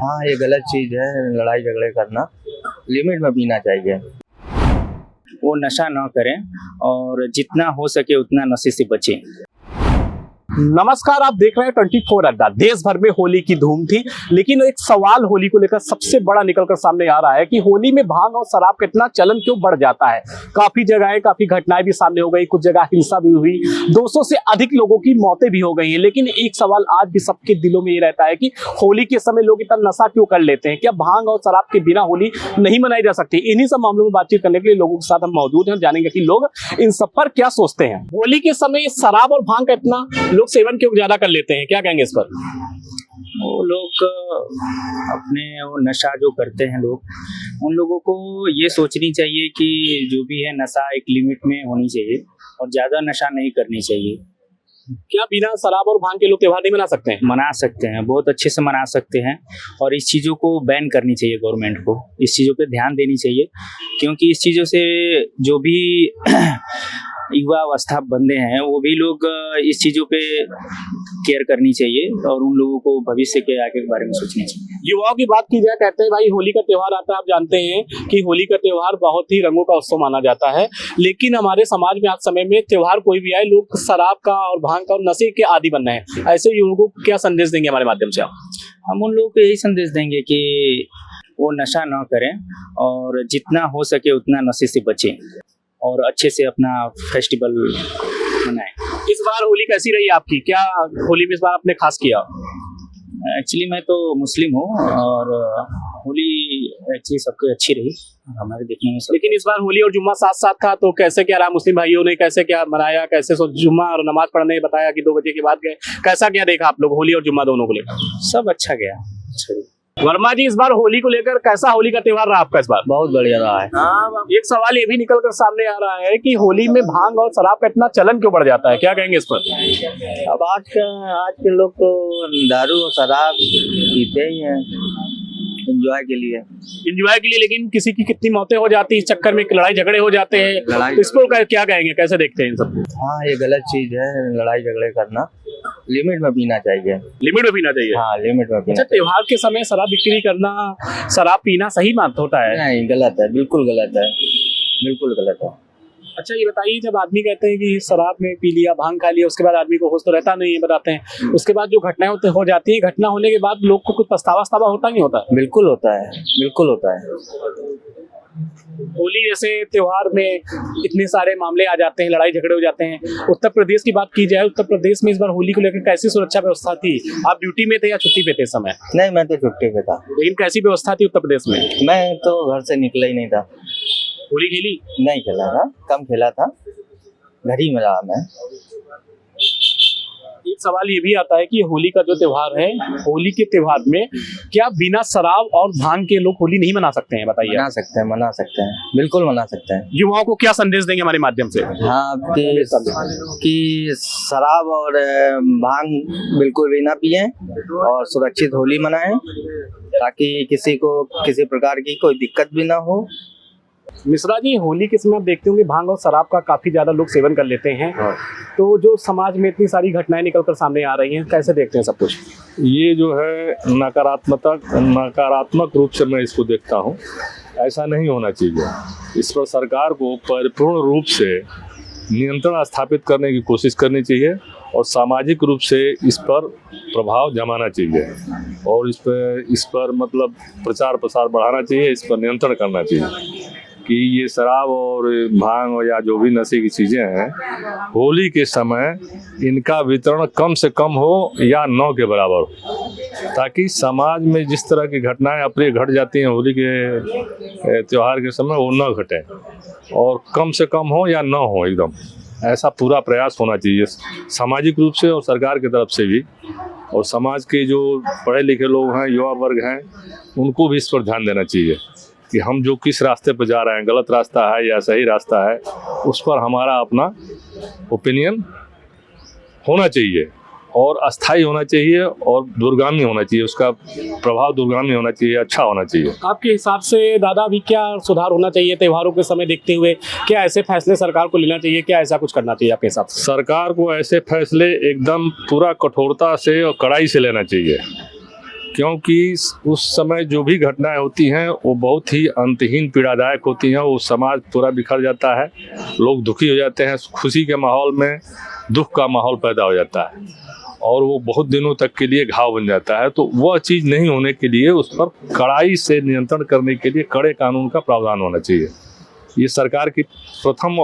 हाँ, ये गलत चीज है, लड़ाई झगड़े करना लिमिट में पीना चाहिए। वो नशा ना करें और जितना हो सके उतना नशे से बचें। नमस्कार, आप देख रहे हैं 24 अड्डा। देश भर में होली की धूम थी, लेकिन एक सवाल होली को लेकर सबसे बड़ा निकलकर सामने आ रहा है कि होली में भांग और शराब का इतना चलन क्यों बढ़ जाता है। काफी जगहें, काफी घटनाएं भी सामने हो गई, कुछ जगह हिंसा भी हुई, 200 से अधिक लोगों की मौतें भी हो गई हैं। लेकिन एक सवाल आज भी सबके दिलों में ये रहता है कि होली के समय लोग इतना नशा क्यों कर लेते हैं। क्या भांग और शराब के बिना होली नहीं मनाई जा सकती? इन्हीं सब मामलों में बातचीत करने के लिए लोगों के साथ हम मौजूद हैं, जानेंगे कि लोग इन सब पर क्या सोचते हैं। होली के समय शराब और भांग का इतना लोग सेवन क्यों ज्यादा कर लेते हैं, क्या कहेंगे इस पर? वो लोग अपने वो नशा जो करते हैं लोग, उन लोगों को ये सोचनी चाहिए कि जो भी है नशा एक लिमिट में होनी चाहिए और ज़्यादा नशा नहीं करनी चाहिए। क्या बिना शराब और भांग के लोग त्योहार नहीं मना सकते हैं? मना सकते हैं, बहुत अच्छे से मना सकते हैं और इस चीज़ों को बैन करनी चाहिए। गवर्नमेंट को इस चीज़ों पे ध्यान देनी चाहिए, क्योंकि इस चीज़ों से जो भी युवा अवस्था बंदे हैं वो भी लोग इस चीज़ों पे केयर करनी चाहिए और उन लोगों को भविष्य के आगे के बारे में सोचना चाहिए। युवाओं की बात की जाए, कहते हैं भाई होली का त्योहार आता है, आप जानते हैं कि होली का त्योहार बहुत ही रंगों का उत्सव माना जाता है, लेकिन हमारे समाज में आज समय में त्योहार कोई भी आए, लोग शराब का और भांग का और नशे के आदी बन रहे हैं। ऐसे युवाओं को क्या संदेश देंगे हमारे माध्यम से आप? हम उन लोगों को यही संदेश देंगे कि वो नशा ना करें और जितना हो सके उतना नशे से बचें और अच्छे से अपना फेस्टिवल मनाएं। इस बार होली कैसी रही आपकी? क्या होली में इस बार आपने खास किया? एक्चुअली मैं तो मुस्लिम हूँ और होली एक्चुअली सबको अच्छी रही हमारे देखने में। लेकिन इस बार होली और जुम्मा साथ साथ था, तो कैसे क्या रहा? मुस्लिम भाइयों ने कैसे क्या मनाया? कैसे जुम्मा और नमाज पढ़ने बताया कि 2 बजे के बाद गए, कैसा क्या देखा आप लोग होली और जुम्मा दोनों को लेकर? सब अच्छा गया। अच्छा। वर्मा जी, इस बार होली को लेकर कैसा होली का त्योहार रहा आपका इस बार? बहुत बढ़िया रहा है। एक सवाल ये भी निकल कर सामने आ रहा है कि होली में भांग और शराब का इतना चलन क्यों बढ़ जाता है, क्या कहेंगे इस पर? अब आज के लोग तो दारू और शराब पीते ही हैं एंजॉय के लिए। लेकिन किसी की कितनी मौतें हो जाती है इस चक्कर में, लड़ाई झगड़े हो जाते हैं, तो इसको क्या कहेंगे, कैसे देखते हैं इन सब? हाँ, ये गलत चीज है, लड़ाई झगड़े करना लिमिट में पीना चाहिए। लिमिट में पीना चाहिए? हाँ, लिमिट में पीना। अच्छा, त्योहार के समय शराब बिक्री करना, शराब पीना सही मानता होता है? नहीं, गलत है, बिल्कुल गलत है, बिल्कुल गलत है। अच्छा, ये बताइए, जब आदमी कहते हैं कि शराब में पी लिया, भांग खा लिया, उसके बाद आदमी को होश तो रहता नहीं है, बताते हैं, उसके बाद जो घटनाएं हो जाती है, घटना होने के बाद लोग को कुछ पछतावा होता नहीं होता? बिल्कुल होता है, बिल्कुल होता है। होली जैसे त्योहार में इतने सारे मामले आ जाते हैं, लड़ाई झगड़े हो जाते हैं। उत्तर प्रदेश की बात की जाए, उत्तर प्रदेश में इस बार होली को लेकर कैसी सुरक्षा व्यवस्था थी? आप ड्यूटी में थे या छुट्टी पे थे इस समय? नहीं, मैं तो छुट्टी पे था। लेकिन कैसी व्यवस्था थी उत्तर प्रदेश में? मैं तो घर से निकला ही नहीं था। होली खेली? नहीं खेला था, कम खेला था, घर ही में रहा मैं। एक सवाल ये भी आता है कि होली का जो त्योहार है, होली के त्योहार में क्या बिना शराब और भांग के लोग होली नहीं मना सकते हैं? बताइए। मना सकते हैं, बिल्कुल मना सकते हैं। युवाओं को क्या संदेश देंगे हमारे माध्यम से? हाँ, कि शराब और भांग बिल्कुल भी ना पिएं और सुरक्षित होली मनाएं, ताकि किसी को किसी प्रकार की कोई दिक्कत भी ना हो। मिश्रा जी, होली के समय आप देखते होंगे भांग और शराब का काफी ज्यादा लोग सेवन कर लेते हैं, तो जो समाज में इतनी सारी घटनाएं निकलकर सामने आ रही हैं, कैसे देखते हैं सब कुछ? ये जो है नकारात्मक रूप से मैं इसको देखता हूँ। ऐसा नहीं होना चाहिए। इस पर सरकार को परिपूर्ण रूप से नियंत्रण स्थापित करने की कोशिश करनी चाहिए और सामाजिक रूप से इस पर प्रभाव जमाना चाहिए और इस पर मतलब प्रचार प्रसार बढ़ाना चाहिए, इस पर नियंत्रण करना चाहिए कि ये शराब और भांग या जो भी नशे की चीज़ें हैं, होली के समय इनका वितरण कम से कम हो या न के बराबर हो, ताकि समाज में जिस तरह की घटनाएं अप्रिय घट जाती हैं होली के त्यौहार के समय, वो न घटे और कम से कम हो या न हो, एकदम ऐसा पूरा प्रयास होना चाहिए सामाजिक रूप से और सरकार की तरफ से भी। और समाज के जो पढ़े लिखे लोग हैं, युवा वर्ग हैं, उनको भी इस पर ध्यान देना चाहिए कि हम जो किस रास्ते पर जा रहे हैं, गलत रास्ता है या सही रास्ता है, उस पर हमारा अपना ओपिनियन होना चाहिए और अस्थायी होना चाहिए और दूरगामी होना चाहिए, उसका प्रभाव दूरगामी होना चाहिए, अच्छा होना चाहिए। आपके हिसाब से दादा भी क्या सुधार होना चाहिए त्योहारों के समय देखते हुए? क्या ऐसे फैसले सरकार को लेना चाहिए? क्या ऐसा कुछ करना चाहिए आपके हिसाब से? सरकार को ऐसे फैसले एकदम पूरा कठोरता से और कड़ाई से लेना चाहिए क्योंकि उस समय जो भी घटनाएं होती हैं वो बहुत ही अंतहीन पीड़ादायक होती हैं। वो समाज पूरा बिखर जाता है, लोग दुखी हो जाते हैं, खुशी के माहौल में दुख का माहौल पैदा हो जाता है और वो बहुत दिनों तक के लिए घाव बन जाता है। तो वह चीज़ नहीं होने के लिए उस पर कड़ाई से नियंत्रण करने के लिए कड़े कानून का प्रावधान होना चाहिए। ये सरकार की प्रथम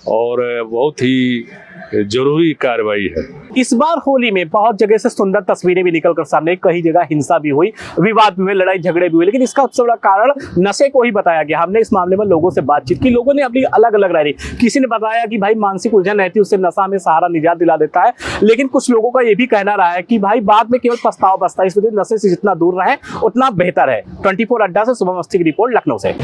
और बहुत ही जरूरी कार्रवाई है। इस बार होली में बहुत जगह से सुंदर तस्वीरें भी निकल कर सामने, कई जगह हिंसा भी हुई, विवाद भी हुए, लड़ाई झगड़े भी हुए, लेकिन इसका सबसे बड़ा कारण नशे को ही बताया गया। हमने इस मामले में लोगों से बातचीत की, लोगों ने अपनी अलग अलग राय दी। किसी ने बताया कि भाई मानसिक उलझन रहती है, उससे नशा में सहारा निजात दिला देता है, लेकिन कुछ लोगों का ये भी कहना रहा है कि भाई बाद में केवल पछतावा बचता है, इस वजह नशे से जितना दूर रहे उतना बेहतर है। 24 अड्डा से शुभम अवस्थी की रिपोर्ट, लखनऊ से।